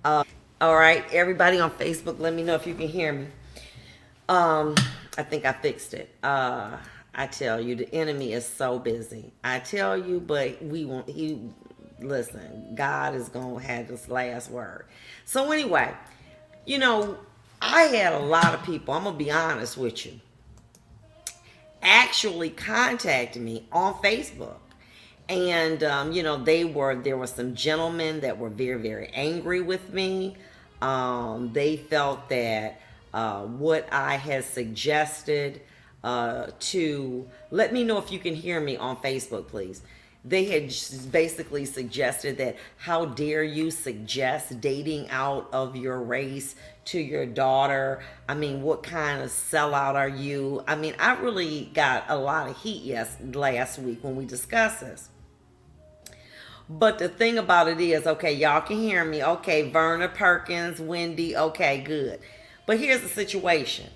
All right, everybody on Facebook, let me know if you can hear me. I think I fixed it. I tell you, the enemy is so busy. I tell you, but we won't. Listen. God is gonna have this last word. So anyway, you know, I had a lot of people. I'm gonna be honest with you. Actually contacted me on Facebook. And there were some gentlemen that were very, very angry with me. They felt that what I had suggested to let me know if you can hear me on Facebook, please. They had basically suggested that how dare you suggest dating out of your race to your daughter? I mean, what kind of sellout are you? I mean, I really got a lot of heat last week when we discussed this. But the thing about it is, okay, y'all can hear me. Okay, Verna Perkins, Wendy, okay, good. But here's the situation.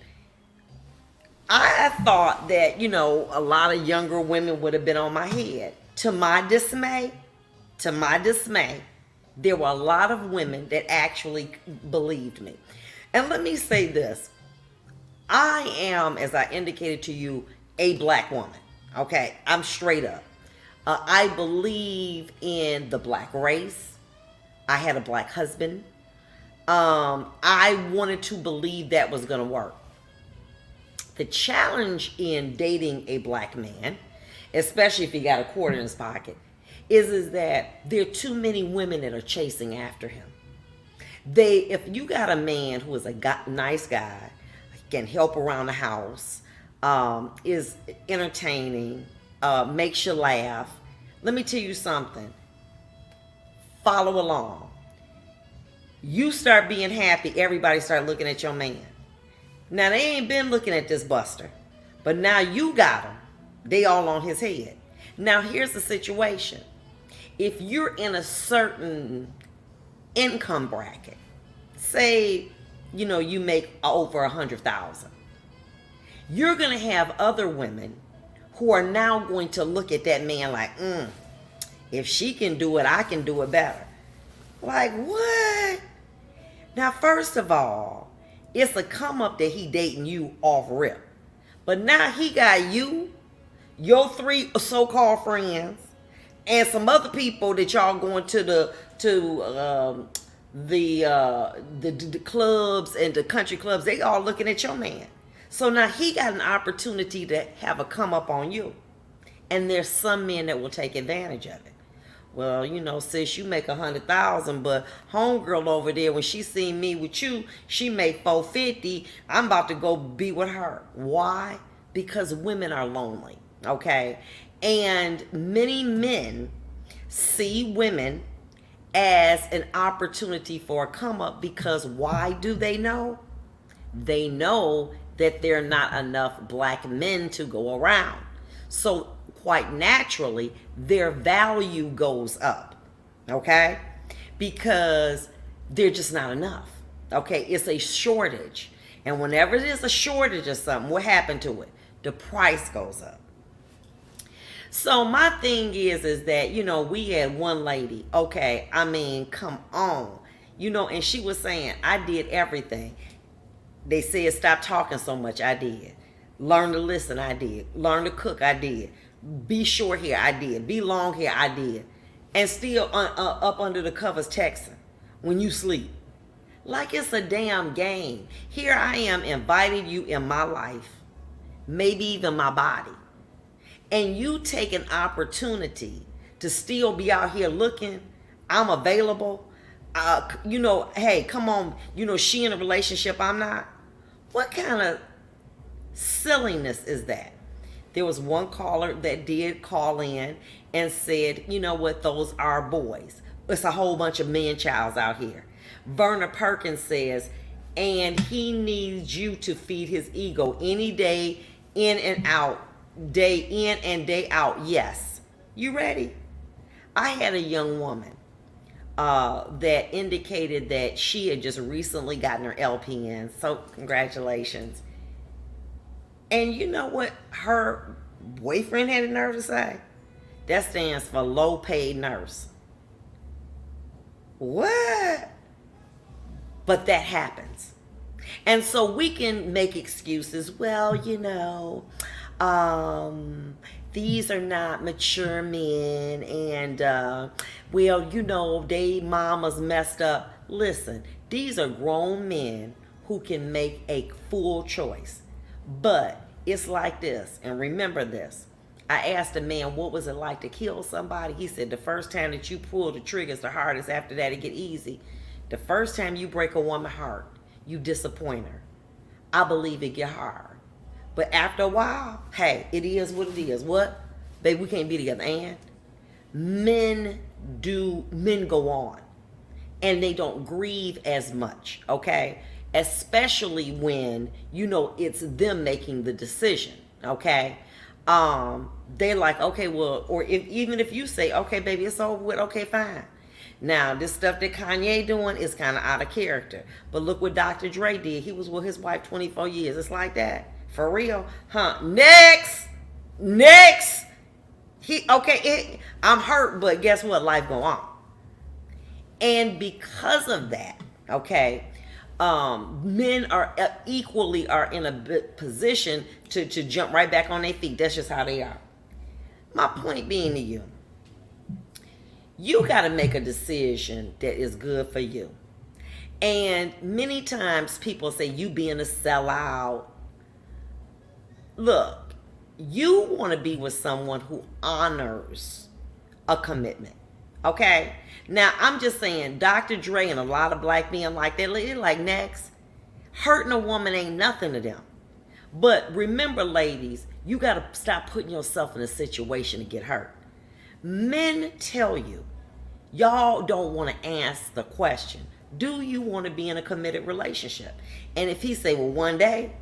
I thought that, a lot of younger women would have been on my head. To my dismay, there were a lot of women that actually believed me. And let me say this. I am, as I indicated to you, a black woman. Okay, I'm straight up. I believe in the black race. I had a black husband. I wanted to believe that was going to work. The challenge in dating a black man, especially if he got a quarter in his pocket, is that there are too many women that are chasing after him. If you got a man who is a nice guy, can help around the house, is entertaining, makes you laugh, let me tell you something. Follow along. You start being happy, everybody start looking at your man. Now, they ain't been looking at this buster, but now you got them. They all on his head. Now, here's the situation. If you're in a certain income bracket, say, you make over 100,000, you're going to have other women who are now going to look at that man like, if she can do it, I can do it better. Like, what? Now, first of all, it's a come up that he dating you off rip. But now he got you, your three so-called friends, and some other people that y'all going to the clubs and the country clubs. They all looking at your man. So now he got an opportunity to have a come up on you. And there's some men that will take advantage of it. Well, sis, you make 100,000, but homegirl over there, when she seen me with you, she made 450. I'm about to go be with her. Why? Because women are lonely, okay? And many men see women as an opportunity for a come up because why do they know? They know that there are not enough black men to go around. So quite naturally, their value goes up, okay? Because they're just not enough, okay? It's a shortage. And whenever there's a shortage of something, what happened to it? The price goes up. So my thing is that, we had one lady, okay, I mean, come on, and she was saying, I did everything. They said, stop talking so much, I did. Learn to listen, I did. Learn to cook, I did. Be short hair, I did. Be long hair, I did. And still up under the covers texting when you sleep. Like it's a damn game. Here I am inviting you in my life, maybe even my body. And you take an opportunity to still be out here looking, I'm available. Hey, come on, she in a relationship, I'm not. What kind of silliness is that? There was one caller that did call in and said, you know what, those are boys. It's a whole bunch of man-childs out here. Verna Perkins says, and he needs you to feed his ego any day in and out, day in and day out. Yes. You ready? I had a young woman that indicated that she had just recently gotten her LPN. So congratulations. And you know what her boyfriend had the nerve to say? That stands for low paid nurse. What? But that happens. And so we can make excuses. Well, these are not mature men, and well, they mamas messed up. Listen, these are grown men who can make a full choice. But it's like this, and remember this. I asked a man, what was it like to kill somebody? He said, the first time that you pull the trigger is the hardest. After that, it get easy. The first time you break a woman's heart, you disappoint her. I believe it get hard. But after a while, hey, it is what it is. What? Baby, we can't be together. And men go on. And they don't grieve as much, okay? Especially when, it's them making the decision, okay? They're like, okay, well, or even if you say, okay, baby, it's over with, okay, fine. Now, this stuff that Kanye doing is kind of out of character. But look what Dr. Dre did. He was with his wife 24 years. It's like that. For real. Huh. Next. I'm hurt, but guess what? Life go on. And because of that, okay, men are equally in a position to jump right back on their feet. That's just how they are. My point being to you, you got to make a decision that is good for you. And many times people say you being a sellout. Look, you want to be with someone who honors a commitment. Okay? Now, I'm just saying, Dr. Dre and a lot of black men like that, they're like, next, hurting a woman ain't nothing to them. But remember, ladies, you got to stop putting yourself in a situation to get hurt. Men tell you, y'all don't want to ask the question, do you want to be in a committed relationship? And if he say, well, one day,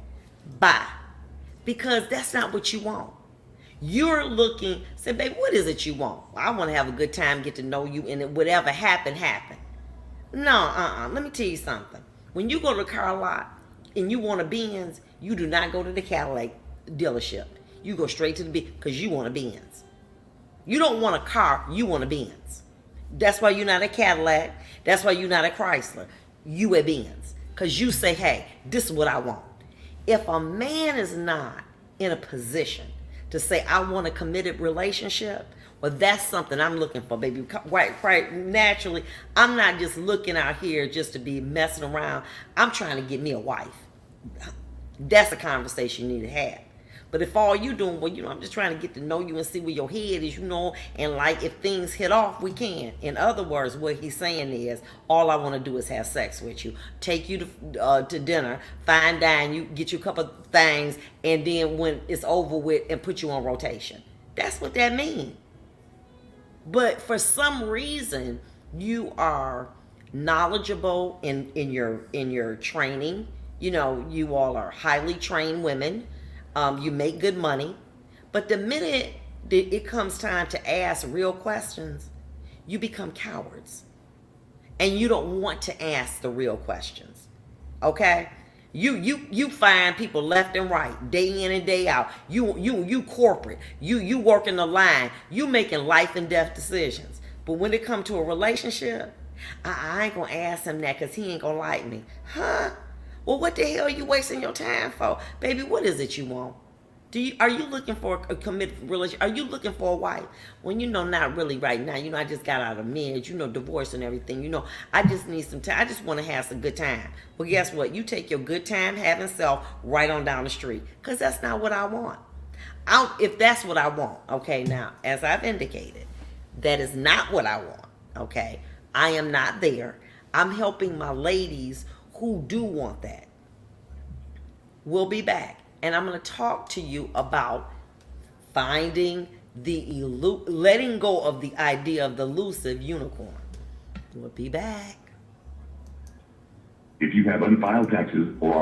bye. Because that's not what you want. You're looking, say, baby, what is it you want? I want to have a good time, get to know you, and whatever happen. No, let me tell you something. When you go to the car lot and you want a Benz, you do not go to the Cadillac dealership. You go straight to the Benz because you want a Benz. You don't want a car, you want a Benz. That's why you're not a Cadillac. That's why you're not a Chrysler. You a Benz. Because you say, hey, this is what I want. If a man is not in a position to say, I want a committed relationship, well, that's something I'm looking for, baby. Quite naturally, I'm not just looking out here just to be messing around. I'm trying to get me a wife. That's a conversation you need to have. But if all you doing, well, I'm just trying to get to know you and see where your head is, and like if things hit off, we can. In other words, what he's saying is, all I want to do is have sex with you, take you to dinner, fine dine you, get you a couple of things, and then when it's over with, and put you on rotation. That's what that means. But for some reason, you are knowledgeable in your training. You all are highly trained women. You make good money. But the minute it comes time to ask real questions, you become cowards. And you don't want to ask the real questions. Okay? You find people left and right, day in and day out. You corporate. You working the line. You making life and death decisions. But when it comes to a relationship, I ain't gonna ask him that because he ain't gonna like me. Huh? Well, what the hell are you wasting your time for? Baby, what is it you want? Are you looking for a committed relationship? Are you looking for a wife? Well, not really right now. I just got out of marriage, divorce and everything. I just need some time. I just want to have some good time. Well, guess what? You take your good time having self right on down the street. Because that's not what I want. If that's what I want, okay, now, as I've indicated, that is not what I want, okay? I am not there. I'm helping my ladies who do want that. We'll be back. And I'm going to talk to you about finding letting go of the idea of the elusive unicorn. We'll be back. If you have unfiled taxes or